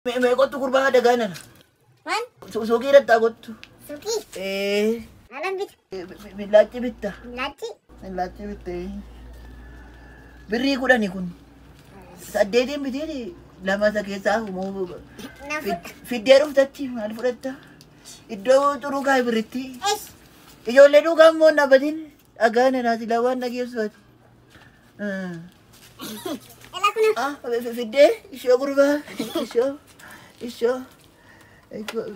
May kottu gurbaa dagaanan. Man? Suuqii irratti kottu. Suuqii? Malam bit? Billaachi bitta. Billaachi? Billaachi bitte. Birrii 10 kun. 8 bitee lama isa keessaa fiddee dhuftatti maal fudhatta? Iddoo xuruu kaa'e birritti. Ijoollee dhugaa immoo nabatiin dhagaana naati lawaan dhageessifatu. Fiddee ishoo gurbaa ishoo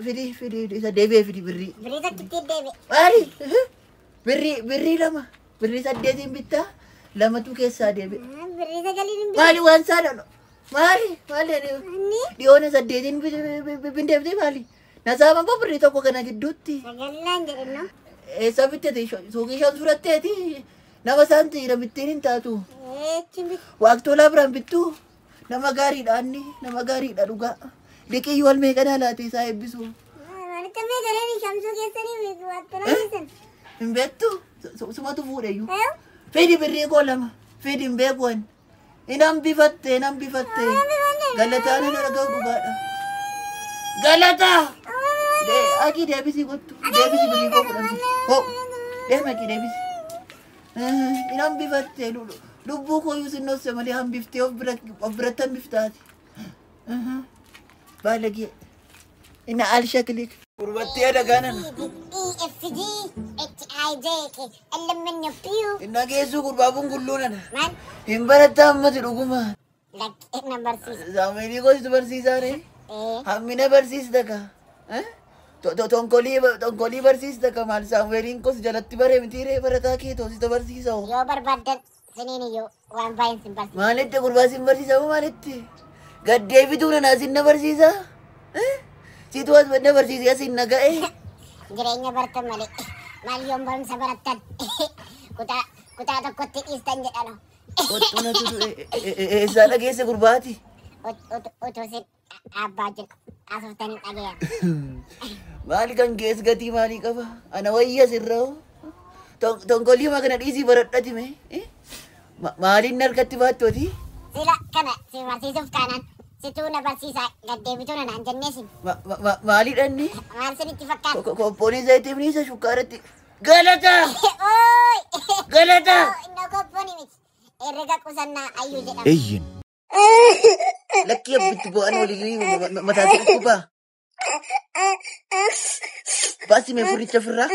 fidi isa deebi'ee fidi birrii. Birrii takkitti deebi'e. Maali? Birrii lama. Birrii 8 bittaa lamatu keessaa deebi'e. Birrii 9 Maali waan saadha? Maali dhiyoona 8 bindeebitee maali? Nasaama koo birrii tokko kana gidduutti. Sagallaan jedhanno. Eessa bittete suuqii shan fudhatteeti nama saantiidha bittiin hin taatu. Waaqtolaa biraan bittu nama gaariidha inni nama gaariidha dhugaa. Liqii wal meeqanaa laatee isaa eebbisu. Walitti meeqanaa shamsuu keessanii waaqtolaa dhiisan. Hin beektu sumatu fuudheyyuu. Fedi birrii koo lama fedi hin beekuun. Inaan bifatte galataan hin argamu dhugaadha. Galataa! Aki deebisii kottu deebisii birrii koo fudhantu. Deemaki deebisii. Inaan bifatte lubbuu koo yoo sinnoose malee hambiftee of biratti hambiftaati. Baalagee ina alshaklik gurbattee dagaanan. EFG HIJ LMNPU. Inna geessuu gurbaabuun gulluunana. Hin baratta ammati dhuguma. Lakkina barsiisa. Saamu'eelii goositu barsiisaare. Hammina barsiista ka. Tonkolii barsiista ka maal Saamu'eeliin kos jalatti baree mitiiree barataa kee toosita barsiisa. Yoo barbaaddan siniin iyyuu waan baay'een sin barsiisa. Maalitti gurbaa sin barsiisa moo maalitti? Gaddeebituu nanaa sin na barsiisa? Siitu as na barsiisee sin na ga'e? Jireenya bartan malee maal yoon barumsa barattan kutaa tokkotti dhiistan jedhanu. Eessaa dhageesse gurbaati? Utuu sin dhaabbaa jiru asooftanii dhageeyan. Maali kan gees gatii maalii qaba? Ana wayya sirra'u. Tonkolii kana dhiisii baradhatime. Maaliin harkatti baattooti? Sila kana si barsiisuuf taanaan situu na barsiisaa gaddeebituu na naan jenneesin. Maaliidha inni? Maal sinitti fakkaata? Koppoonii zayitiifni isa shukkaaratti. Galataa! Galataa! Innoo koppoonii miti. Herrega qusannaa ayyuu jedhama. Eyyin. Lakkii abbitti bu'aan olii mataa si dhukkubaa. Baasii mee furricha firraa?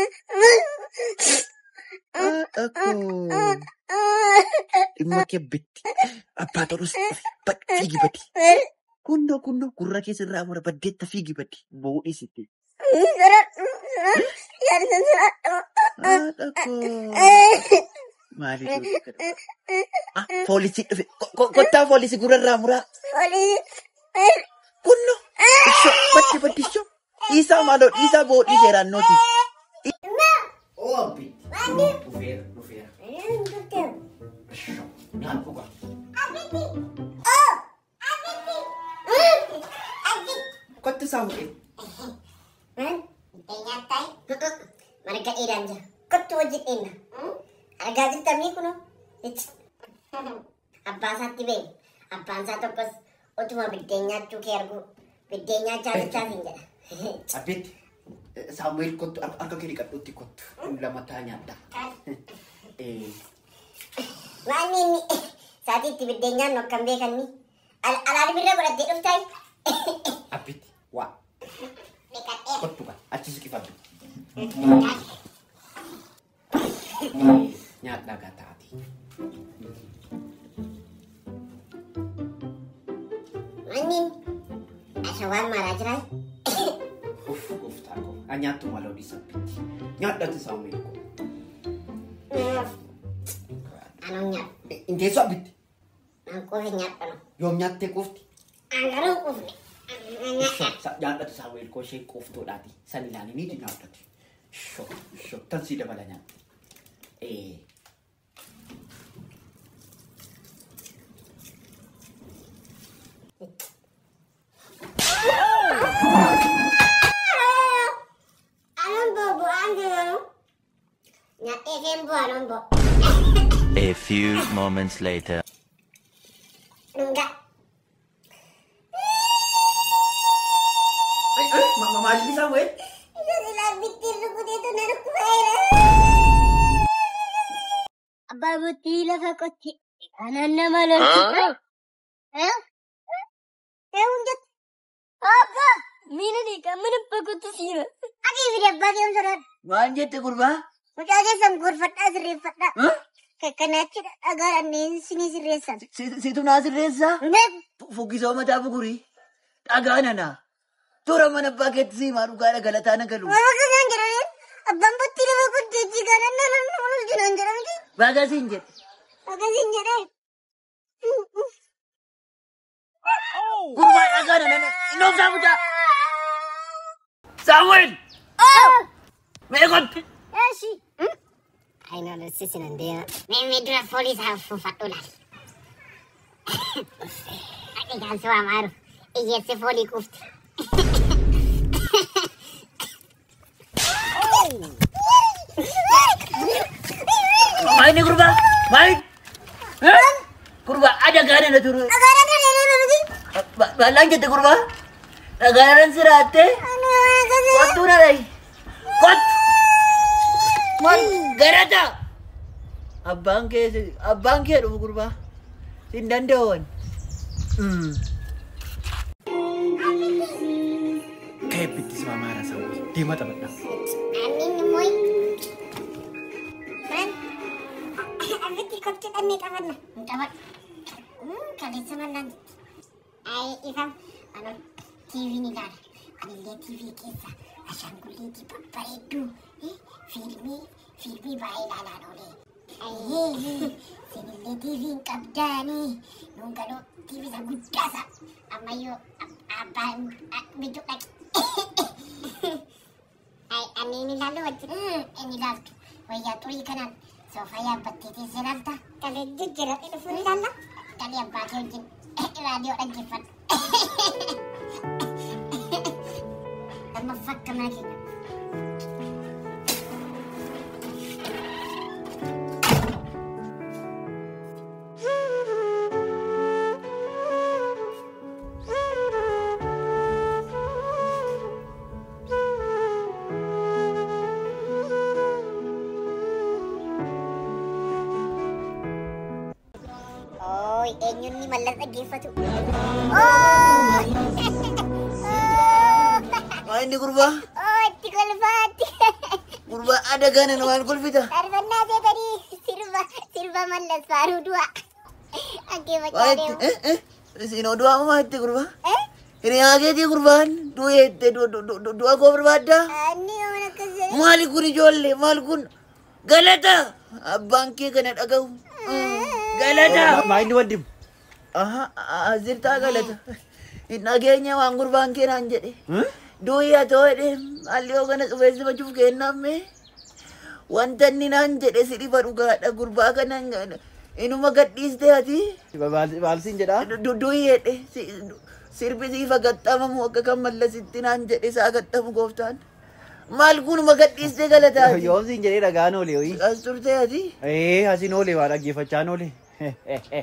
Akkoo. Dhimma kee abbitti. Abbaa tolus fiigi badi. Kunno gurra keessa irraa mura baddeetta fiigi badi. Boodhisitti. Maali poolisii dhufe kottaa poolisii gurra irraa muraa. Kunno baddi dhiisaa maaloo dhiisaa boodhii seeraan nooti. Dhufeera. Naan dhugaa. Kotti Saamu'eel. Marga dheeraan jira. Kottu wajjin dheerna. Argaa jirtamii kunoo. Abbaan isaatti beeku. Abbaan isaa tokkos utuma biddeen nyaachuu kee argu. Biddeen nyaachaa hin jedha. Abbeetti Saamu'eel kottu harka kee dhiqadhuutti kottu. Lamataa nyaadha. Waan inni saatiitti biddeen nyaannu akkam beekanni. Alaali birra godhattee dhuftaayi. Abbeetti waa. Kottu kan achi siqifadhu. Nyaadhaa gataati. Manni ashawaan maraa jiraa? Taako. Nyaattu maloo dhiisabbitti. Nyaadhatti Saamu'eel koo. Anuun nyaadhu. Inteessoo abbitti. An quufe nyaadhanu. Yoom nyaattee quufti? An garuu quufne. Nyaadhatti Saamu'eel koo ishee quuftuudhaati. San ilaaliniiti nyaadhatti. Tan sii dabala nyaadha. A few moments later. Enggak. Mama ni Samuel. Isa sila bitir ko dito na nagkumaira. Abba buti lafa kotti. Kanan na malaki. Unjat. Abba. Mina ni kaman pakutu sira. Adi video bagi surat. Manjat kurba. Mujhe samgur fatta sirre fatta. Kanachi agar anin sini sirre sa. Situ nasir reza. Fuki so mata buguri. Agana na. Tura mana paket si maru gara galatana galu. Mama kanan jaran. Abba buti lafa kotti jigaran na nulu jaran jaran ki. Baga sinjet. Magasin jaran. Kurba agana na. Inom samuja. Samuel. Megot. Yashi. I know the system and there. Me do a police have for fatulas. I can so amaru. Iya se foli kuft. Main ni kurba. Main. Kurba ada gana na turu. Agara na lele babi. Balang jete kurba. Agaran sirate. Anu agara. Kot tu na rai. Kot. Man garata. Abang ke ru kurba. Tindan don. Kayak pitis mama rasa. Di mata betul. Anin moy. Man. Abiti kokcet amit awan na. Awan. Kali semanan. Ay isam anu TV ni dar. Ani lihat TV kisah. Asyam kulit di papa itu. Filmi baik lah oleh. Ay, sini lihat TV kapda ni. Nung kalau TV sa gudas ah. Amayo abang bijuk lagi. Ay, ani lalu aja. Ini lalu. Waya tuli kanan. Sofaya betiti seranta. Kalau jujur itu furi lala. Kali yang pakai jin. Radio lagi fat. Lama fat lagi. Enyun ni malas lagi fatu. Oh. Main di kurba. Oh, tikal fati. Kurba ada gana na wal kulfita. Arwana saya tadi sirba malas baru dua. Agi macam Sino dua mama hati kurba. Ini age di kurban. Dua ko berbada. Ani orang kesel. Mali kuni jolle, mal kun. Galata. Abang ke kena agaw. Galata. Main dua dim. Aha, azir ta galata. Inagenya wang kurban ke nanjade. Duya to dem. Alio kana subesi maju ke namme. Wantan ni nanjade siri baru gada kurba kana ngana. Inu magat dis de ati. Balsin jada. Duya de. Sirbi si fagatta mamu akakamalla sitti nanjade sa agatta mu goftan. Mal kun magat dis de galata. Yo sin jere ragano le oi. Asturte ati. Asino le wara gifachano le.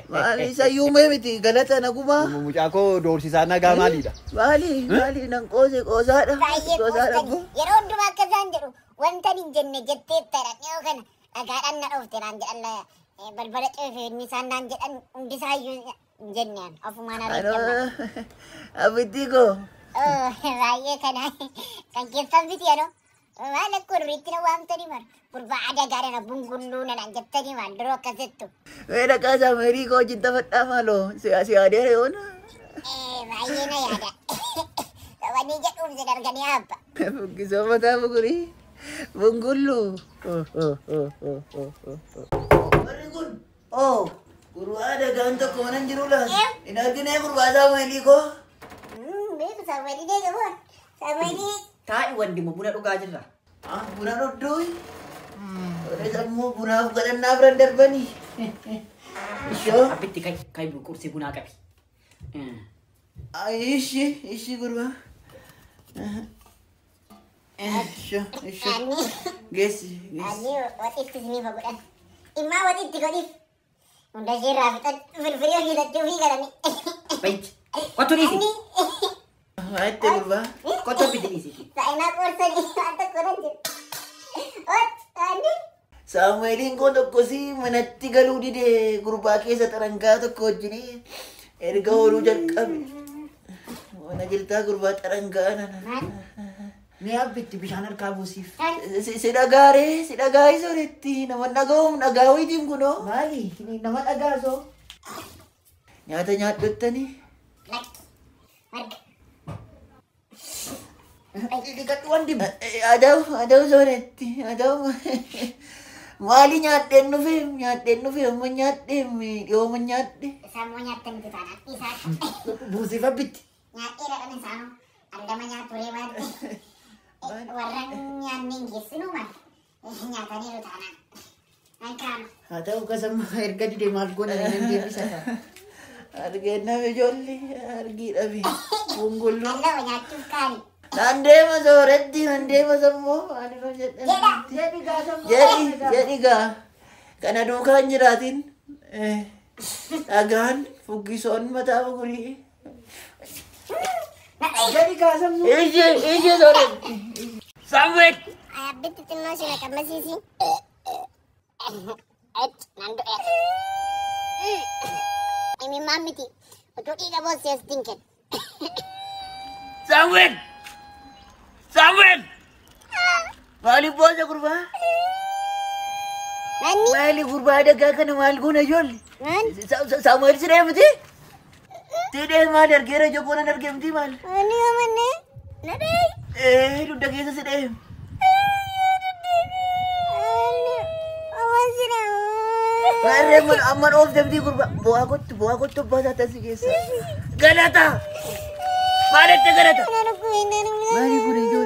Mali sa yume miti galata na kuma. Mucha ko dorsisa na ga mali da. Mali nang kose kosada. Baay'ee qoosani. Yeroo hundumaa akkasaan jedhu wanta hin jenne jettee taran yoo kana dhagaadhaan na dhoofte naan jedhan balbala ceefee inni isaan naan jedhan hundisaayyuu hin jenneen ofumaan ariifaman. Abiti ko. Baay'ee kana kan keessan biti yeroo maal akka irriitti na waamtanii mara gurbaa aadaa gaariidha bungulluu naan jettanii maal duroo akkasittu. Weda kasa meri ko cinta fadha malo. Si adere ona. Baay'ee na yaada. Sabanii jedhuun si darganii abba. Bukiso mata bukuri. Bunggulu. Barikun. Oh, guru ada ganto konan jirula. Inagine guru asa meli ko. Beku sama ini deh kawan. Sama ini. Tai wan di mabuna duga jirra. Ah, buna rodoi. Ore samu buna bukan nabran darbani. Isyo. Apitti kai bu kursi buna kapi. Ishi guru. Isyo. Ani. Gesi. Ani waktu itu sini bagusan. Ima waktu itu kau udah sih rapi. Video kita cuci kan ni. Baik. Waktu ni. Ani. Maitte gurbaa. Kotoo biddi dhiisiti. Sa'inaa qorsanii waan tokko nan jiru. Onni Saamu'eeliin koo tokkosii manatti galuu dide gurbaa keessa xarangaa tokko wajjin erga ooluu jalqabe. Mana jirtaa gurbaa xarangaa nana. Mee abbitti bishaan harkaa buusiif. Si dhagaaree si dhagaa'ii sooretti nama dhaga'uum dhagaa'uutiin kunoo. Maali? Nama dhagaasoo. Nyaata nyaadhottanii. marga. Dhiqadhu waan dibu. Adau sooretti adau. Maali nyaadheen dhufe amma nyaadhee yooma nyaadhe. Isaan moo nyaattan bitu taanaan isaa. Buusiif abbitti. Nyaadhee dhaqan isaanoo andama nyaaturee maadde. Warra nyaanni hin geessinu maal nyaataniiru taanaan. Ankaanu. Haa ta'u kasamma erga dide maal goona nan deebisa. Argeen nama ijoollee argii dhabe. Bungullu. Allawa nyaachuuf kaani. Nan deema sooretti nan deema sammoo maalirra jedhan. Jedhi gaasammoo. Jedhi gaa kana duukaan jiraatin dhagaan fuggisoon mataa bugurii. Jedhi gaasammoo. Ije sooretti. Samuel. Ayabbitti xinnoo ishee qammasiisi. Nan du'e. Imi mammiti utuu dhiiga boossees dinken. Samuel. Maali boosa gurbaa? Nanni? Maali gurbaa dhagaa kana maal goona ijoollee? Samuel si deemti? Tidhee maal argeera jokoon an argemti maal? Ani amanne. Nadee. Dudda keessa si deem. Maarree amman of deemti gurbaa. Bu'aa kottu abbaa taasisi keessa. Galata! Maalitti galata? Maali kun ijoollee?